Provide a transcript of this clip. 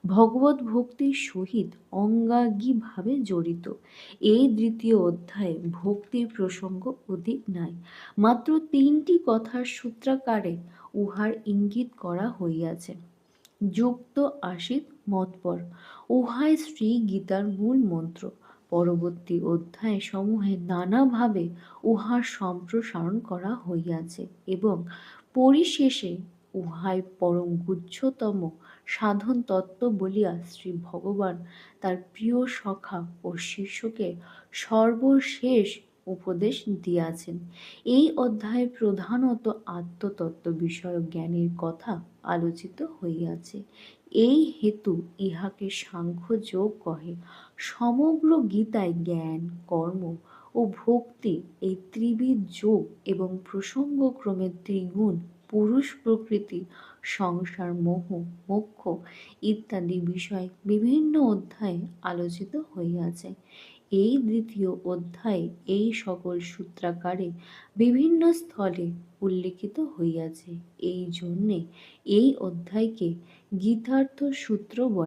ভগবত ভক্তির সহিত অঙ্গাঙ্গিভাবে জড়িত। এই দ্বিতীয় অধ্যায়ে ভক্তির প্রসঙ্গ অধিক নাই, মাত্র ৩টি কথার সূত্রাকারে উহার ইঙ্গিত করা হইয়াছে। যুক্ত আসিত মৎপর, উহাই শ্রী গীতার মূল মন্ত্র। পরবর্তী অধ্যায় সমূহে নানাভাবে উহার সম্প্রসারণ করা হইয়াছে এবং পরিশেষে উহাই পরম গুহ্যতম সাধন তত্ত্ব বলিয়া শ্রী ভগবান তার প্রিয় সখা ও শিষ্যকে সর্বশেষ উপদেশ দিয়াছেন। এই অধ্যায়ে প্রধানত আত্মতত্ত্ব বিষয়ক জ্ঞানের কথা আলোচিত হইয়াছে। এই হেতু ইহাকে সাংখ্যযোগ কহে। সমগ্র গীতায় জ্ঞান, কর্ম ও ভক্তি এই ত্রিবিধ যোগ এবং প্রসঙ্গক্রমে ত্রিগুণ, পুরুষ প্রকৃতি, সংসার মোহ, মোক্ষ ইত্যাদি বিষয় বিভিন্ন অধ্যায়ে আলোচিত হইয়াছে। এই দ্বিতীয় অধ্যায়ে এই সকল সূত্রাকারে বিভিন্ন স্থলে উল্লিখিত হইয়াছে। এই জন্যে এই অধ্যায়কে গীতার্থ সূত্র বলে।